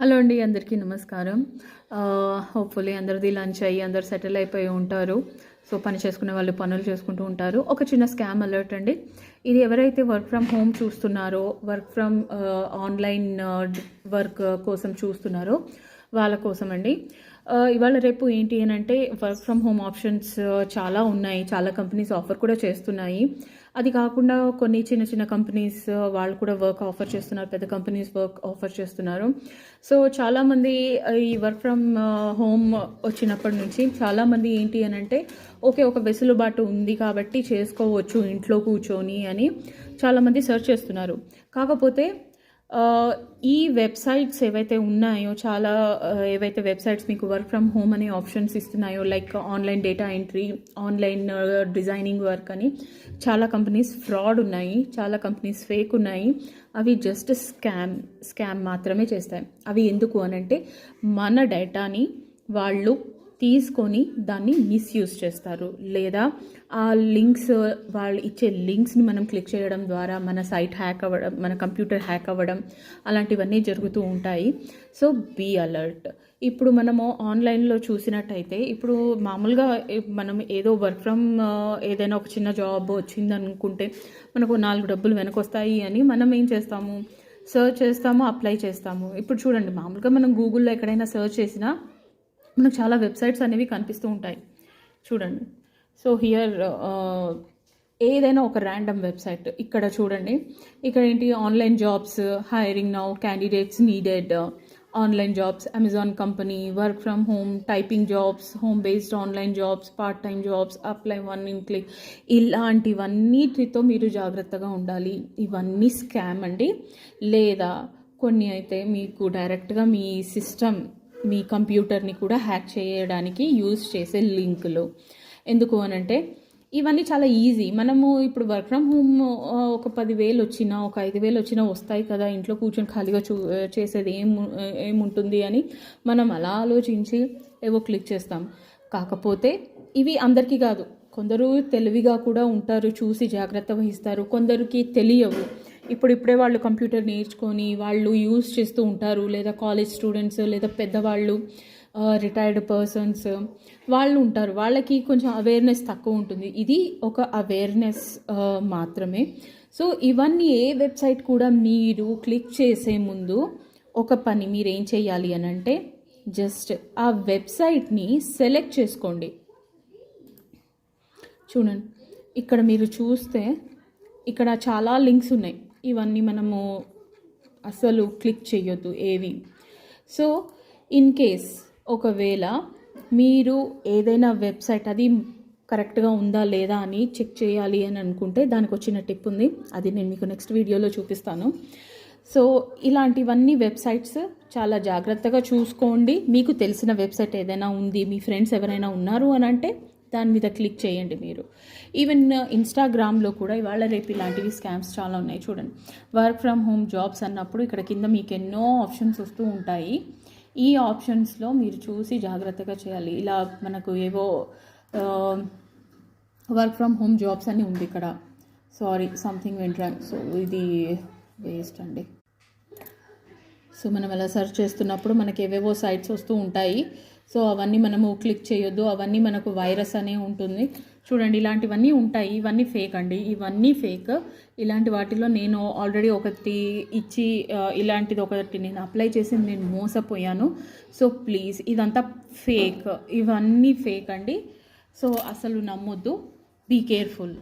Hello అండి, అందరికీ నమస్కారం. హోప్ఫుల్లీ అందరిది లంచ్ అయ్యి అందరు సెటిల్ అయిపోయి ఉంటారు. సో పని చేసుకునే వాళ్ళు పనులు చేసుకుంటూ ఉంటారు. ఒక చిన్న స్కామ్ అలర్ట్ అండి. ఇది ఎవరైతే వర్క్ ఫ్రమ్ హోమ్ చూస్తున్నారో, వర్క్ ఫ్రమ్ ఆన్లైన్ వర్క్ కోసం చూస్తున్నారో వాళ్ళ కోసం అండి. ఇవాళ రేపు ఏంటి అని అంటే వర్క్ ఫ్రమ్ హోమ్ ఆప్షన్స్ చాలా ఉన్నాయి. చాలా కంపెనీస్ ఆఫర్ కూడా చేస్తున్నాయి. అది కాకుండా కొన్ని చిన్న చిన్న కంపెనీస్ వాళ్ళు కూడా వర్క్ ఆఫర్ చేస్తున్నారు, పెద్ద కంపెనీస్ వర్క్ ఆఫర్ చేస్తున్నారు. సో చాలామంది ఈ వర్క్ ఫ్రమ్ హోమ్ వచ్చినప్పటి నుంచి చాలామంది ఏంటి అని అంటే ఓకే, ఒక వెసులుబాటు ఉంది కాబట్టి చేసుకోవచ్చు ఇంట్లో కూర్చొని అని చాలామంది సెర్చ్ చేస్తున్నారు. కాకపోతే ఈ వెబ్సైట్స్ ఏవైతే ఉన్నాయో ఏవైతే వెబ్సైట్స్ మీకు వర్క్ ఫ్రమ్ హోమ్ అనే ఆప్షన్స్ ఇస్తున్నాయో, like online data entry, online designing work అని చాలా కంపెనీస్ ఫ్రాడ్ ఉన్నాయి, చాలా కంపెనీస్ ఫేక్ ఉన్నాయి. అవి జస్ట్ స్కామ్ మాత్రమే చేస్తాయి. అవి ఎందుకు అనంటే మన డేటాని వాళ్ళు తీసుకొని దాన్ని మిస్యూజ్ చేస్తారు, లేదా ఆ లింక్స్ వాళ్ళు ఇచ్చే లింక్స్ని మనం క్లిక్ చేయడం ద్వారా మన సైట్ హ్యాక్ అవ్వడం, మన కంప్యూటర్ హ్యాక్ అవ్వడం అలాంటివన్నీ జరుగుతూ ఉంటాయి. So be alert. ఇప్పుడు మనము ఆన్లైన్లో చూసినట్టయితే ఇప్పుడు మామూలుగా మనం ఏదో వర్క్ ఫ్రమ్ ఏదైనా ఒక చిన్న జాబ్ వచ్చింది అనుకుంటే మనకు 4 డబ్బులు వెనకొస్తాయి అని మనం ఏం చేస్తాము, సర్చ్ చేస్తాము, అప్లై చేస్తాము. ఇప్పుడు చూడండి, మామూలుగా మనం గూగుల్లో ఎక్కడైనా సర్చ్ చేసినా మనకు చాలా వెబ్సైట్స్ అనేవి కనిపిస్తూ ఉంటాయి. చూడండి, సో హియర్ ఏదైనా ఒక ర్యాండమ్ వెబ్సైట్ ఇక్కడ చూడండి. ఇక్కడ ఏంటి, online jobs, hiring now, candidates needed, online jobs, Amazon company, work from home, typing jobs, home based online jobs, part time jobs, apply 1 in click. ఇలాంటివన్నిటితో మీరు జాగ్రత్తగా ఉండాలి. ఇవన్నీ స్కామ్ అండి. లేదా కొన్ని అయితే మీకు డైరెక్ట్గా మీ సిస్టమ్, మీ కంప్యూటర్ని కూడా హ్యాక్ చేయడానికి యూజ్ చేసే లింకులు. ఎందుకు అనంటే ఇవన్నీ చాలా ఈజీ. మనము ఇప్పుడు వర్క్ ఫ్రమ్ హోమ్ ఒక 10,000 వచ్చినా, ఒక 5,000 వచ్చినా వస్తాయి కదా, ఇంట్లో కూర్చొని ఖాళీగా చేసేది ఏముంటుంది అని మనం అలా ఆలోచించి ఏవో క్లిక్ చేస్తాం. కాకపోతే ఇవి అందరికీ కాదు, కొందరు తెలివిగా కూడా ఉంటారు, చూసి జాగ్రత్త వహిస్తారు, కొందరికి తెలియవు. ఇప్పుడే వాళ్ళు కంప్యూటర్ నేర్చుకొని వాళ్ళు యూజ్ చేస్తూ ఉంటారు, లేదా కాలేజ్ స్టూడెంట్స్, లేదా పెద్దవాళ్ళు, రిటైర్డ్ పర్సన్స్ వాళ్ళు ఉంటారు. వాళ్ళకి కొంచెం అవేర్నెస్ తక్కువ ఉంటుంది. ఇది ఒక అవేర్నెస్ మాత్రమే. సో ఇవన్నీ ఏ వెబ్సైట్ కూడా మీరు క్లిక్ చేసే ముందు ఒక పని మీరు ఏం చేయాలి అని అంటే జస్ట్ ఆ వెబ్సైట్ని సెలెక్ట్ చేసుకోండి. చూడండి, ఇక్కడ మీరు చూస్తే ఇక్కడ చాలా లింక్స్ ఉన్నాయి. ఇవన్నీ మనము అసలు క్లిక్ చేయొద్దు ఏవి. సో ఇన్ కేస్ ఒకవేళ మీరు ఏదైనా వెబ్సైట్ అది కరెక్ట్గా ఉందా లేదా అని చెక్ చేయాలి అని అనుకుంటే దానికి వచ్చిన టిప్ ఉంది, అది నేను మీకు నెక్స్ట్ వీడియోలో చూపిస్తాను. సో ఇలాంటివన్నీ వెబ్సైట్స్ చాలా జాగ్రత్తగా చూసుకోండి. మీకు తెలిసిన వెబ్సైట్ ఏదైనా ఉంది, మీ ఫ్రెండ్స్ ఎవరైనా ఉన్నారు అని అంటే దాని మీద క్లిక్ చేయండి మీరు. ఈవెన్ ఇన్స్టాగ్రామ్లో కూడా ఇవాళ రేపు ఇలాంటివి స్కామ్స్ చాలా ఉన్నాయి. చూడండి, వర్క్ ఫ్రమ్ హోమ్ జాబ్స్ అన్నప్పుడు ఇక్కడ కింద మీకు ఎన్నో ఆప్షన్స్ వస్తూ ఉంటాయి. ఈ ఆప్షన్స్లో మీరు చూసి జాగ్రత్తగా చేయాలి. ఇలా మనకు ఏవో వర్క్ ఫ్రమ్ హోమ్ జాబ్స్ అని ఉంది ఇక్కడ. Something went wrong. సో ఇది వేస్ట్ అండి. సో మనం అలా సెర్చ్ చేస్తున్నప్పుడు మనకి ఏవేవో సైట్స్ వస్తూ ఉంటాయి. సో అవన్నీ మనము క్లిక్ చేయొద్దు, అవన్నీ మనకు వైరస్ అనే ఉంటుంది. చూడండి, ఇలాంటివన్నీ ఉంటాయి. ఇవన్నీ ఫేక్ అండి, ఇవన్నీ ఫేక్. ఇలాంటి వాటిలో నేను ఆల్రెడీ ఒకటి ఇచ్చి ఇలాంటిది ఒకటి నేను అప్లై చేసి నేను మోసపోయాను. సో ప్లీజ్, ఇదంతా ఫేక్, ఇవన్నీ ఫేక్ అండి. సో అసలు నమ్మొద్దు. Be careful.